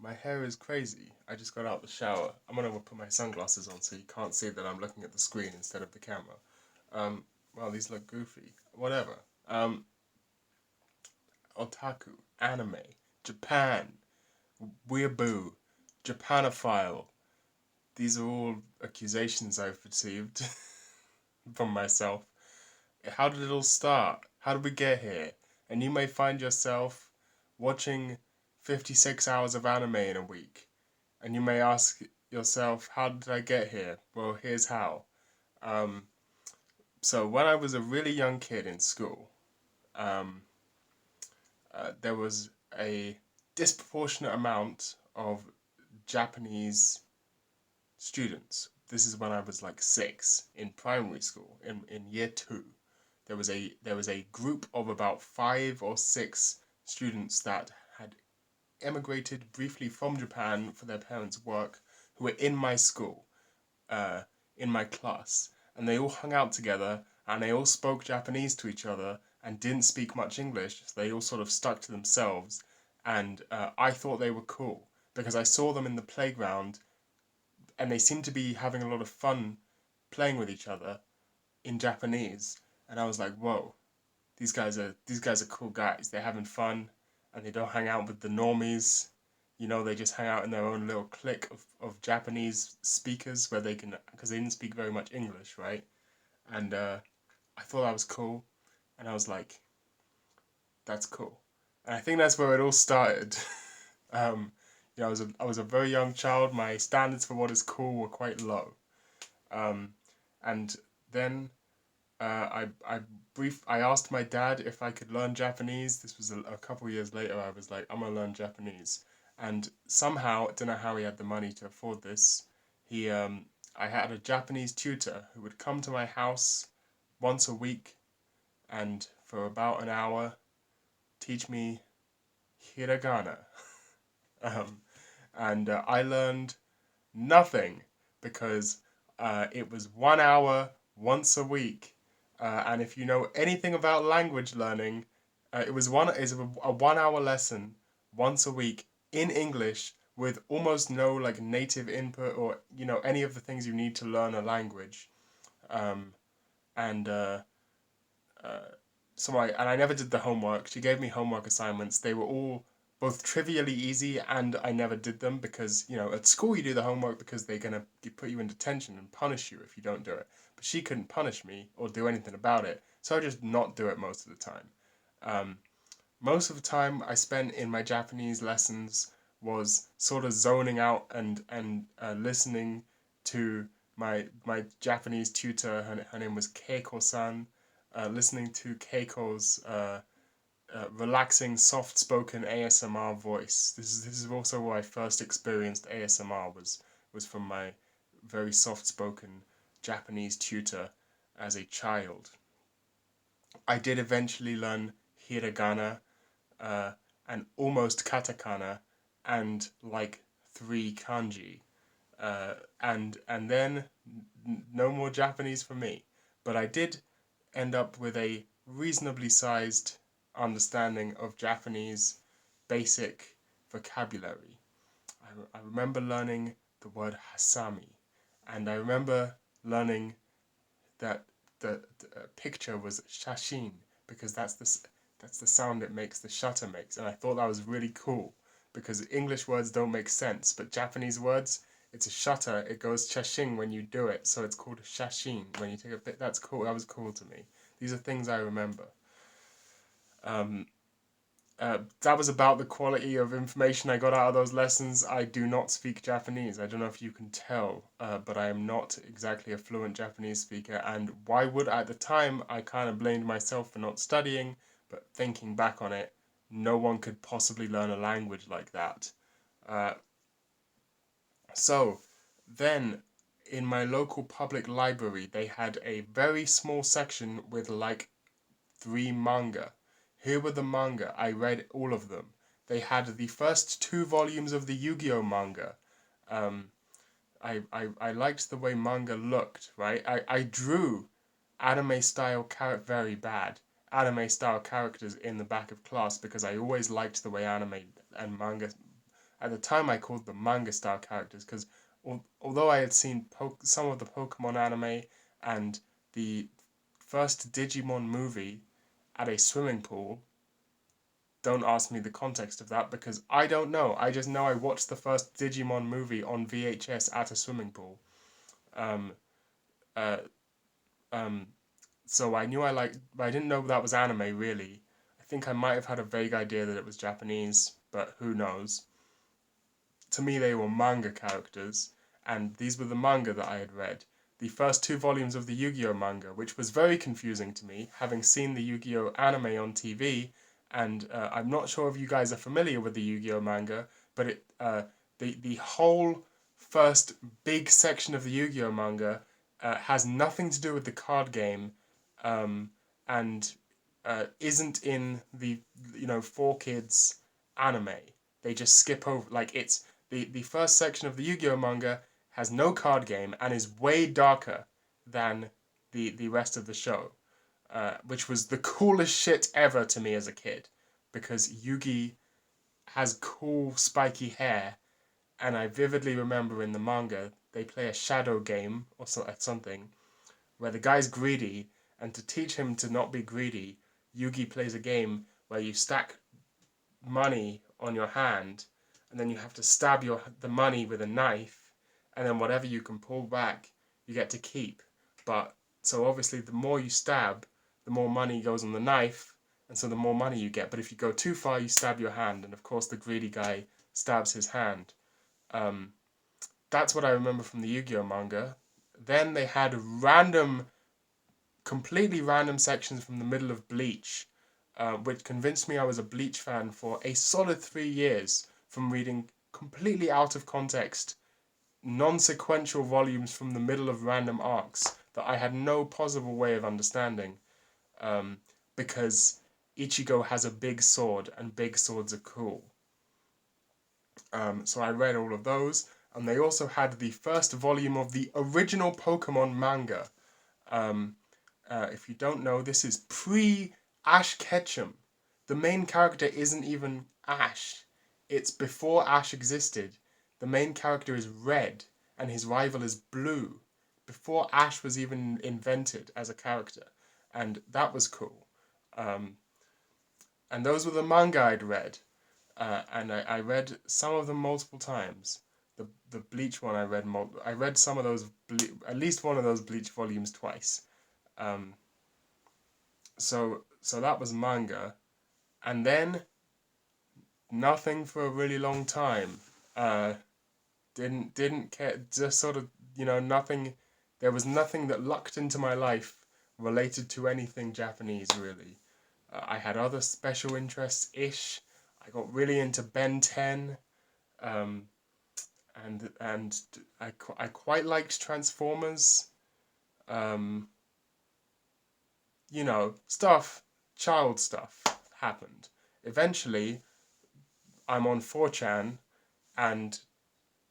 My hair is crazy. I just got out the shower. I'm gonna put my sunglasses on so you can't see that I'm looking at the screen instead of the camera. Um, well, these look goofy. Whatever. Otaku, anime, Japan, weeaboo, Japanophile. These are all accusations I've received from myself. How did it all start? How did we get here? And you may find yourself watching 56 hours of anime in a week. And you may ask yourself, how did I get here? Well, here's how. Um, so, when I was a really young kid in school, um, there was a disproportionate amount of Japanese students. This is when I was like 6 in primary school, in year 2. There was a group of about 5 or 6 students that had emigrated briefly from Japan for their parents' work, who were in my school, uh, in my class, and they all hung out together, and they all spoke Japanese to each other and didn't speak much English. So they all sort of stuck to themselves, and I thought they were cool because I saw them in the playground, and they seemed to be having a lot of fun playing with each other in Japanese, and I was like, whoa, these guys are cool guys. They're having fun, and they don't hang out with the normies. They just hang out in their own little clique of Japanese speakers where they can, because they didn't speak very much English, right? And I thought that was cool, and I was like, that's cool. And I think that's where it all started. um, I was a very young child. My standards for what is cool were quite low. Um, and then I asked my dad if I could learn Japanese. This was a couple years later. I was like, I'm gonna learn Japanese, and somehow I don't know how he had the money to afford this. He I had a Japanese tutor who would come to my house once a week, and for about an hour teach me hiragana. um, and I learned nothing because it was 1 hour once a week. And if you know anything about language learning, it was a 1 hour lesson once a week in English with almost no like native input or any of the things you need to learn a language. Um, and so I never did the homework. She gave me homework assignments. They were all both trivially easy, and I never did them because at school you do the homework because they're gonna put you in detention and punish you if you don't do it. But she couldn't punish me or do anything about it, so I just not do it most of the time. Um, Most of the time I spent in my Japanese lessons was sort of zoning out and listening to my Japanese tutor. Her name was Keiko-san. Listening to Keiko's relaxing, soft-spoken ASMR voice. This is also where I first experienced ASMR was from my very soft-spoken Japanese tutor as a child. I did eventually learn hiragana uh, and almost katakana and like 3 kanji. And then no more Japanese for me. But I did end up with a reasonably sized understanding of Japanese basic vocabulary. I remember learning the word hasami, and I remember learning that the picture was shashin because that's the sound it makes, the shutter makes, and I thought that was really cool because English words don't make sense, but Japanese words, it's a shutter. It goes shashin when you do it, so it's called shashin when you take a bit. That's cool. That was cool to me. These are things I remember. Um, that was about the quality of information I got out of those lessons. I do not speak Japanese. I don't know if you can tell, but I am not exactly a fluent Japanese speaker. And why would, at the time, I kind of blamed myself for not studying, but thinking back on it, no one could possibly learn a language like that. Uh, so then, in my local public library, they had a very small section with like 3 manga. Here were the manga. I read all of them. They had the first 2 volumes of the Yu-Gi-Oh manga. Um, I liked the way manga looked, right? I drew anime style very bad anime style characters in the back of class because I always liked the way anime and manga At the time, I called them manga style characters because although I had seen some of the Pokemon anime and the first Digimon movie at a swimming pool, don't ask me the context of that because I don't know. I just know I watched the first Digimon movie on VHS at a swimming pool. Um, uh, um, so I knew I liked, but I didn't know that was anime really. I think I might have had a vague idea that it was Japanese, but who knows. To me, they were manga characters, and these were the manga that I had read. The first two volumes of the Yu-Gi-Oh manga, which was very confusing to me, having seen the Yu-Gi-Oh anime on TV, and I'm not sure if you guys are familiar with the Yu-Gi-Oh manga, but the whole first big section of the Yu-Gi-Oh manga has nothing to do with the card game, um, and isn't in the 4Kids anime. They just skip over like it's the first section of the Yu-Gi-Oh manga has no card game and is way darker than the rest of the show, which was the coolest shit ever to me as a kid, because Yugi has cool spiky hair, and I vividly remember in the manga they play a shadow game or something where the guy's greedy, and to teach him to not be greedy, Yugi plays a game where you stack money on your hand, and then you have to stab the money with a knife, and then whatever you can pull back, you get to keep. But so obviously, the more you stab, the more money goes on the knife, and so the more money you get. But if you go too far, you stab your hand, and of course, the greedy guy stabs his hand. Um, that's what I remember from the Yu-Gi-Oh manga. Then they had completely random sections from the middle of Bleach, which convinced me I was a Bleach fan for a solid 3 years from reading completely out of context, non sequential volumes from the middle of random arcs that I had no possible way of understanding, um, because Ichigo has a big sword and big swords are cool. So I read all of those, and they also had the first volume of the original Pokemon manga. Um, if you don't know, this is pre Ash Ketchum. The main character isn't even Ash. It's before Ash existed. The main character is red, and his rival is blue. Before Ash was even invented as a character, and that was cool. Um, and those were the manga I'd read, and I read some of them multiple times. The Bleach one I read some of those at least one of those Bleach volumes twice. Um, so that was manga, and then nothing for a really long time. Uh, didn't care. Just sort of nothing. There was nothing that lucked into my life related to anything Japanese really. I had other special interests ish. I got really into Ben 10, um, and I quite liked Transformers. Um, stuff, child stuff happened. Eventually, I'm on 4chan, and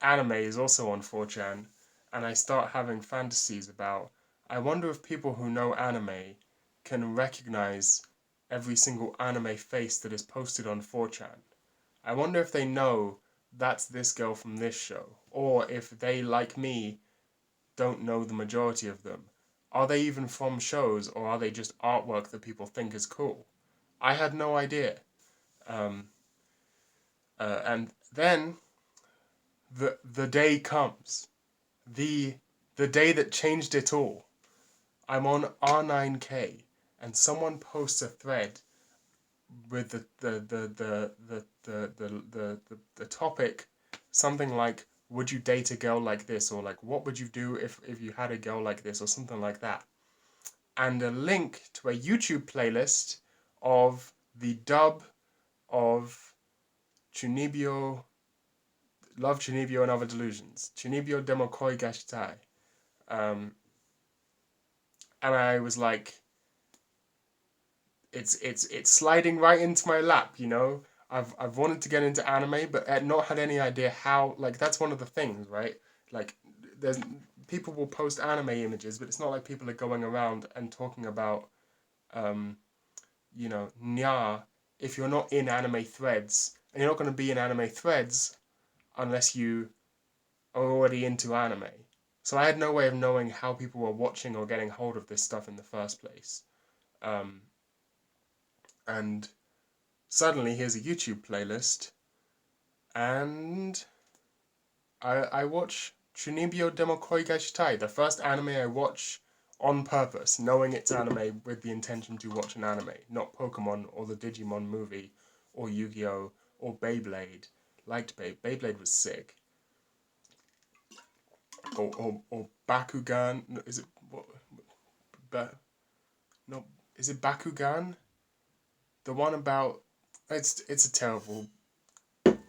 anime is also on 4chan, and I start having fantasies about. I wonder if people who know anime can recognize every single anime face that is posted on 4chan. I wonder if they know that's this girl from this show, or if they, like me, don't know the majority of them. Are they even from shows, or are they just artwork that people think is cool? I had no idea. Um, and then the day comes, the the day that changed it all. I'm on R9K, and someone posts a thread with the topic something like, would you date a girl like this, or like, what would you do if you had a girl like this, or something like that, and a link to a YouTube playlist of the dub of Chunibyo, Love Chunibyo and Other Delusions, Chunibyo Demo Koi Gashitai. Um, and I was like, it's sliding right into my lap, you know. I've wanted to get into anime, but I'd not had any idea how. Like that's one of the things, right? Like there's people will post anime images, but it's not like people are going around and talking about, um, nya. If you're not in anime threads, and you're not going to be in anime threads unless you are already into anime. So I had no way of knowing how people were watching or getting hold of this stuff in the first place. Um, and suddenly here's a YouTube playlist, and I watch Chunibyo Demo Koi ga Shitai, the first anime I watch on purpose, knowing it's anime with the intention to watch an anime, not Pokemon or the Digimon movie or Yu-Gi-Oh or Beyblade. Liked Beyblade was sick. Or Bakugan. No, is it what? No, is it Bakugan? The one about it's a terrible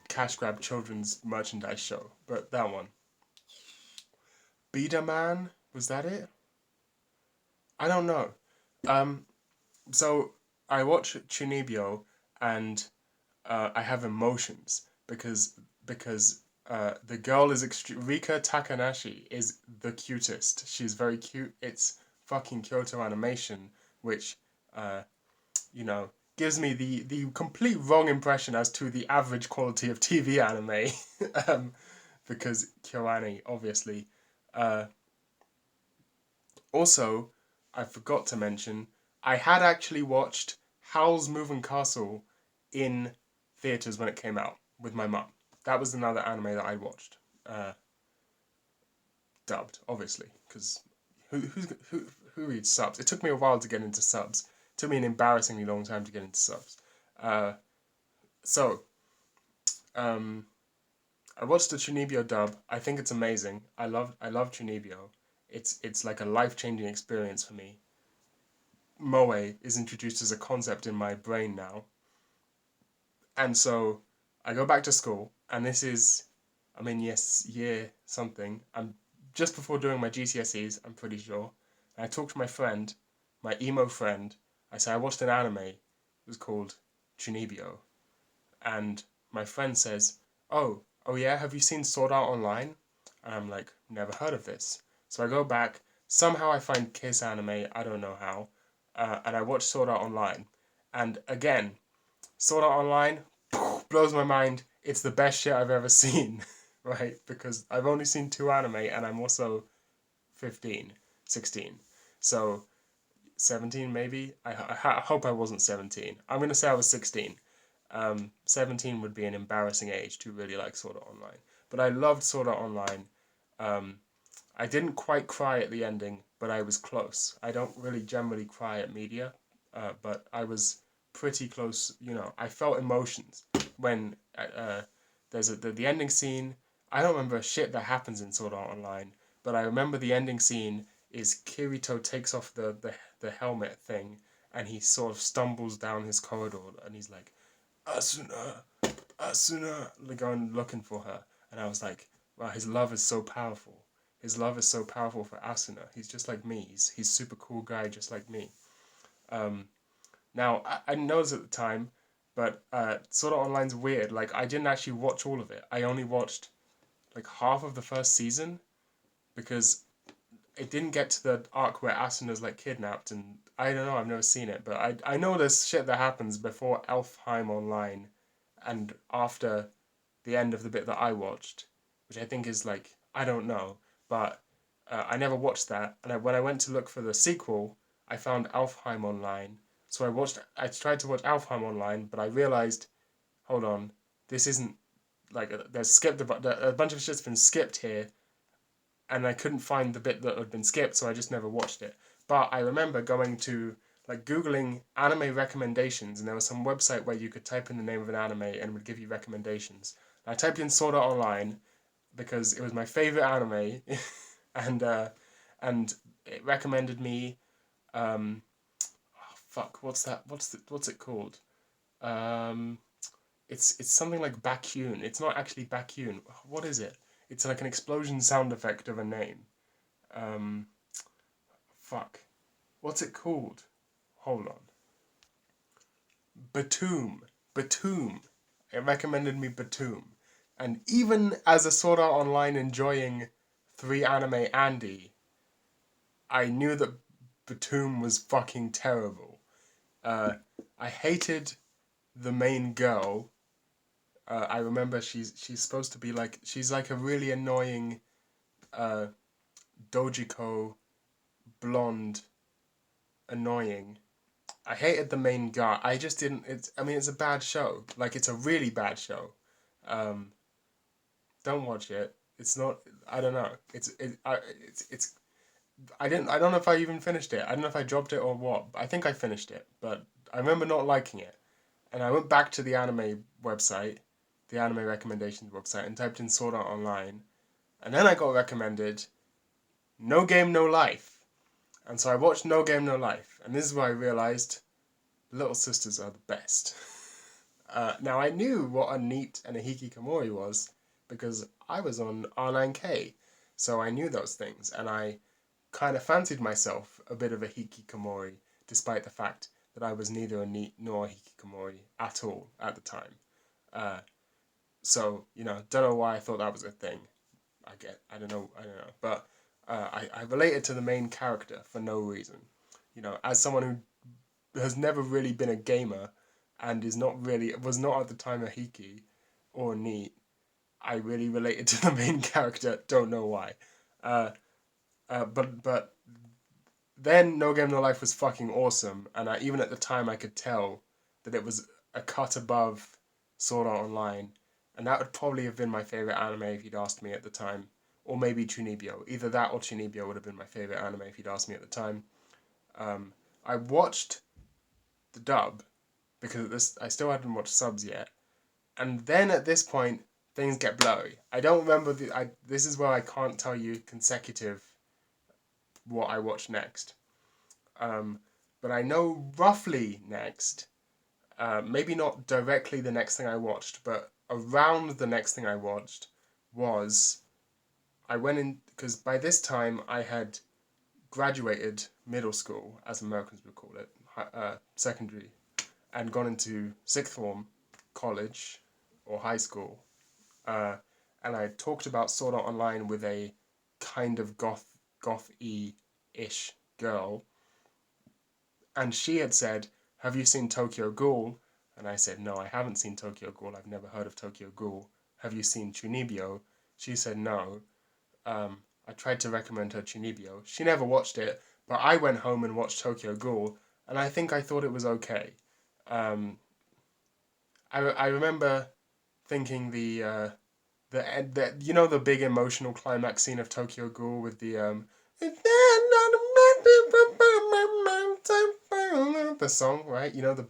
cash grab children's merchandise show, but that one. Biederman, was that it? I don't know. Um, so I watch Chunibyo and I have emotions because the girl is Rika Takanashi is the cutest. She's very cute. It's fucking Kyoto Animation, which uh, you know gives me the complete wrong impression as to the average quality of TV anime, because KyoAni obviously. Uh, Also, I forgot to mention, I had actually watched Howl's Moving Castle in theaters when it came out with my mum. That was another anime that I watched, uh, dubbed, obviously, because who reads subs? It took me a while to get into subs. It took me an embarrassingly long time to get into subs. Uh, so, um, I watched the Chunibyo dub. I think it's amazing. I love Chunibyo. It's like a life changing experience for me. Moe is introduced as a concept in my brain now. And so I go back to school, and this is, I'm in year something. I'm just before doing my GCSEs, I'm pretty sure. And I talked to my friend, my emo friend. I said, I watched an anime. It was called Chunibyo. And my friend says, oh yeah, have you seen Sword Art Online? And I'm like, never heard of this. So I go back. Somehow I find Kiss anime. I don't know how. And I watch Sword Art Online. And again, Sword Art Online blows my mind. It's the best shit I've ever seen, right? Because I've only seen two anime and I'm also 15, 16. So 17 maybe? I hope I wasn't 17. I'm going to say I was 16. 17 would be an embarrassing age to really like Sword Art Online. But I loved Sword Art Online. Um, I didn't quite cry at the ending, but I was close. I don't really generally cry at media, but I was pretty close. I felt emotions when there's the ending scene. I don't remember shit that happens in Sword Art Online, but I remember the ending scene is Kirito takes off the helmet thing and he sort of stumbles down his corridor and he's like, Asuna, Asuna, going looking for her. And I was like, wow, his love is so powerful. His love is so powerful for Asuna. He's just like me. He's super cool guy, just like me. Um, Now I didn't know this at the time, but Sword Art Online's weird. Like I didn't actually watch all of it. I only watched like half of the first season because it didn't get to the arc where Asuna's like kidnapped, and I don't know. I've never seen it, but I know there's shit that happens before Elfheim Online, and after the end of the bit that I watched, which I think is like I don't know, but I never watched that. And when I went to look for the sequel, I found Alfheim Online. So I tried to watch Alfheim Online, but I realized, hold on, this isn't like there's skipped a bunch of shit's been skipped here, and I couldn't find the bit that had been skipped, so I just never watched it. But I remember going to like googling anime recommendations, and there was some website where you could type in the name of an anime and it would give you recommendations. And I typed in Sword Art Online because it was my favorite anime, and and it recommended me. Fuck, what's that? What's it called? Um, it's something like Bakuun. It's not actually Bakuun. What is it? It's like an explosion sound effect of a name. Um, Fuck. What's it called? Hold on. Batum. Batum. It recommended me Batum. And even as a Sword Art Online enjoying 3 anime Andy, I knew that Batum was fucking terrible. Uh, I hated the main girl. I remember she's supposed to be like she's like a really annoying uh, dojiko blonde annoying. I hated the main guy. I just didn't. It's. I mean, it's a bad show. Like it's a really bad show. Um, don't watch it. It's not. I don't know. It's. I didn't. I don't know if I even finished it. I don't know if I dropped it or what. I think I finished it, but I remember not liking it. And I went back to the anime website, the anime recommendations website, and typed in Sword Art Online, and then I got recommended No Game No Life, and so I watched No Game No Life, and this is where I realized Little Sisters are the best. Now I knew what a NEET and a hikikomori was because I was on R9K, so I knew those things, and I kind of fancied myself a bit of a hikikomori, despite the fact that I was neither a NEET nor a hikikomori at all at the time. Uh, so don't know why I thought that was a thing. I don't know, but I related to the main character for no reason. As someone who has never really been a gamer and was not at the time a hiki or NEET, I really related to the main character. Don't know why. Uh, but then No Game No Life was fucking awesome, and even at the time I could tell that it was a cut above Sword Art Online, and that would probably have been my favorite anime if you'd asked me at the time, or maybe Chunibyo. Either that or Chunibyo would have been my favorite anime if you'd asked me at the time. I watched the dub because I still hadn't watched subs yet, and then at this point things get blurry. I don't remember this is where I can't tell you consecutive what I watched next. Um, but I know roughly next. Maybe not directly the next thing I watched, but around the next thing I watched was I went in because by this time I had graduated middle school, as Americans would call it, secondary, and gone into sixth form, college, or high school. Uh, and I talked about Sword Art Online with a kind of goth-y ish girl, and she had said, "Have you seen Tokyo Ghoul?" And I said, "No, I haven't seen Tokyo Ghoul. I've never heard of Tokyo Ghoul. Have you seen Chunibyo?" She said, "No." I tried to recommend her Chunibyo. She never watched it, but I went home and watched Tokyo Ghoul, and I think I thought it was okay. Um, I remember thinking the big emotional climax scene of Tokyo Ghoul with the song, right? The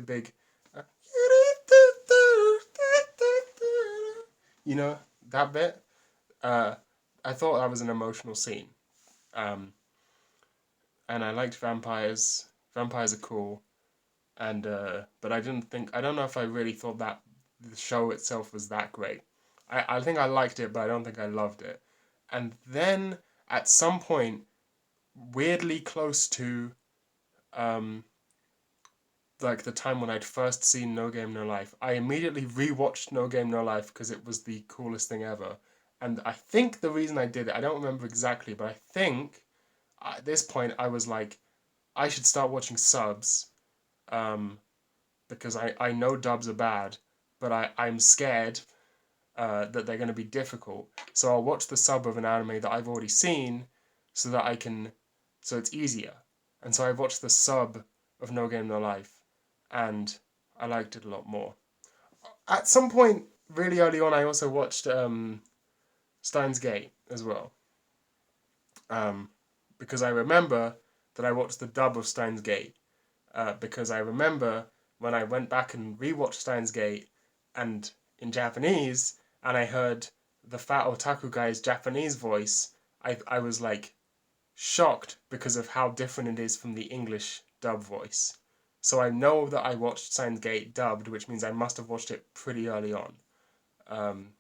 big uh, you know that bit. Uh, I thought that was an emotional scene. Um, and I liked vampires. Vampires are cool, and but I don't know if I really thought that the show itself was that great. I think I liked it, but I don't think I loved it. And then at some point, weirdly close to um, like the time when I'd first seen No Game No Life, I immediately rewatched No Game No Life because it was the coolest thing ever. And I think the reason I did it, I don't remember exactly, but I think at this point I was like, I should start watching subs um, because I know dubs are bad, but I'm scared that they're going to be difficult. So I'll watch the sub of an anime that I've already seen so that so it's easier. And so I watched the sub of No Game No Life, and I liked it a lot more. At some point, really early on, I also watched Steins Gate as well, um, because I remember that I watched the dub of Steins Gate, because I remember when I went back and rewatched Steins Gate and in Japanese, and I heard the fat otaku guy's Japanese voice, I was like shocked because of how different it is from the English dub voice. So I know that I watched Steins Gate dubbed, which means I must have watched it pretty early on. Um,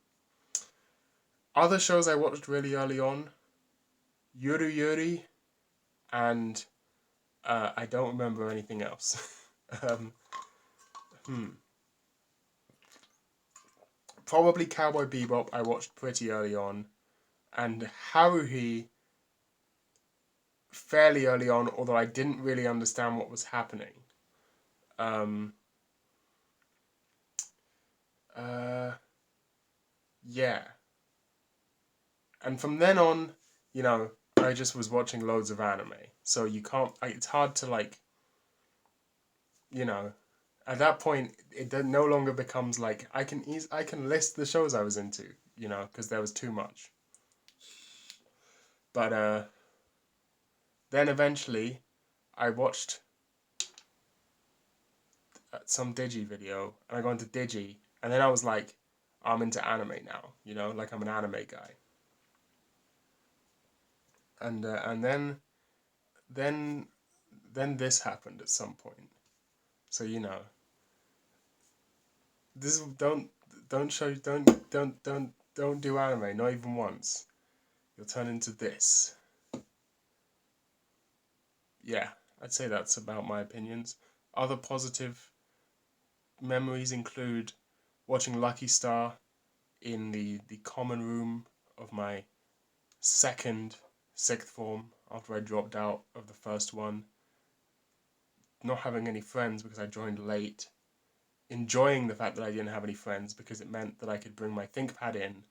Other shows I watched really early on, Yuru Yuri, and I don't remember anything else. um, hmm. Probably Cowboy Bebop I watched pretty early on, and Haruhi fairly early on, although I didn't really understand what was happening. Um, Uh, yeah. And from then on, I just was watching loads of anime. So you can't. It's hard to like, you know. At that point, it no longer becomes like I can list the shows I was into, because there was too much. But then eventually, I watched some Digi video, and I got into Digi, and then I was like, I'm into anime now, like I'm an anime guy. And then then this happened at some point. So this don't show don't do anime, not even once. You'll turn into this. Yeah, I'd say that's about my opinions. Other positive memories include watching Lucky Star in the common room of my second sixth form after I dropped out of the first one, not having any friends because I joined late, enjoying the fact that I didn't have any friends because it meant that I could bring my ThinkPad in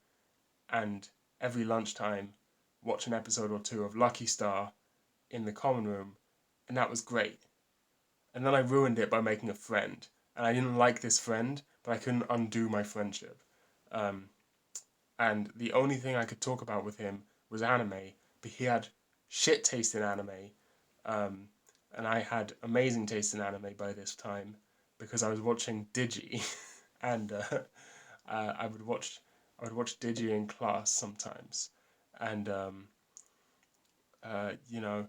and every lunchtime watch an episode or two of Lucky Star in the common room, and that was great. And then I ruined it by making a friend, and I didn't like this friend, but I couldn't undo my friendship. Um, and the only thing I could talk about with him was anime, but he had shit taste in anime, um, and I had amazing taste in anime by this time because I was watching Digi, and I would watch Digi in class sometimes, and you know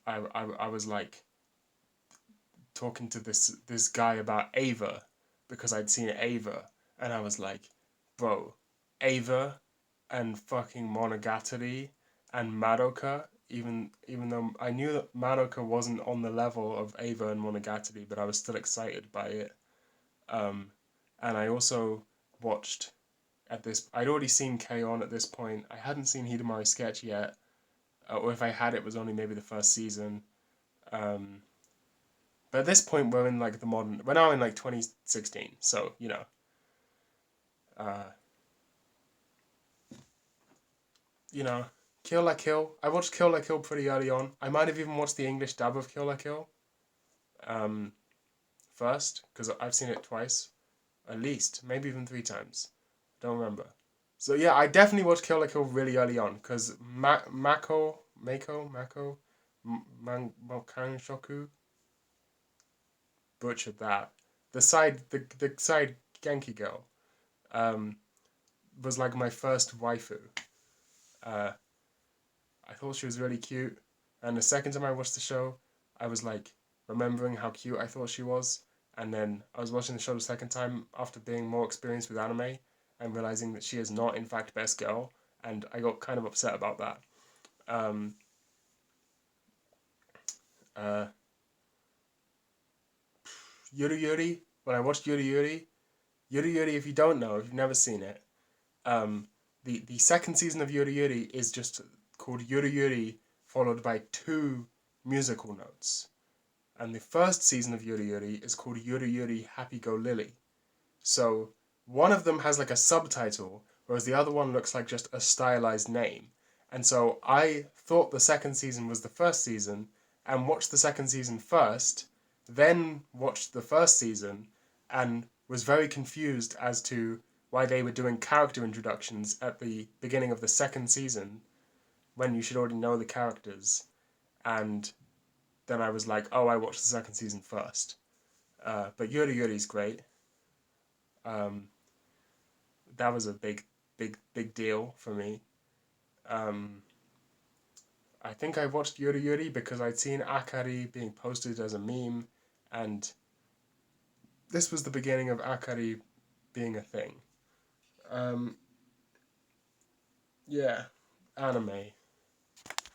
I was like talking to this guy about Ava because I'd seen Ava, and I was like, bro, Ava and fucking Monogatari and Madoka. Even though I knew that Madoka wasn't on the level of Ava and Monogatari, but I was still excited by it. Um, and I also watched at this. I'd already seen K-On! At this point. I hadn't seen Hidamari Sketch yet, or if I had, it was only maybe the first season. Um, but at this point, we're in like the modern. We're now in like 2016, so uh, you know, Kill La Kill. I watched Kill La Kill pretty early on. I might have even watched the English dub of Kill La Kill um, first because I've seen it twice, at least, maybe even three times. Don't remember. So yeah, I definitely watched Kill La Kill really early on because Mako, Shoku butchered that. The side Genki girl um, was like my first waifu. Uh, I thought she was really cute, and the second time I watched the show, I was like remembering how cute I thought she was, and then I was watching the show the second time after being more experienced with anime and realizing that she is not in fact best girl, and I got kind of upset about that. Um, uh, Yuri Yuri, when I watched Yuri Yuri, if you don't know, if you've never seen it, um, the second season of Yuri Yuri is just called Yuri Yuri, followed by two musical notes. And the first season of Yuri Yuri is called Yuri Yuri Happy Go Lily. So one of them has like a subtitle, whereas the other one looks like just a stylized name. And so I thought the second season was the first season and watched the second season first, then watched the first season and was very confused as to why they were doing character introductions at the beginning of the second season when you should already know the characters. And then I was like, oh, I watched the second season first. But Yuri Yuri's great. Um, that was a big deal for me. Um, I think I watched Yuri Yuri because I'd seen Akari being posted as a meme, and this was the beginning of Akari being a thing. Um, yeah, anime.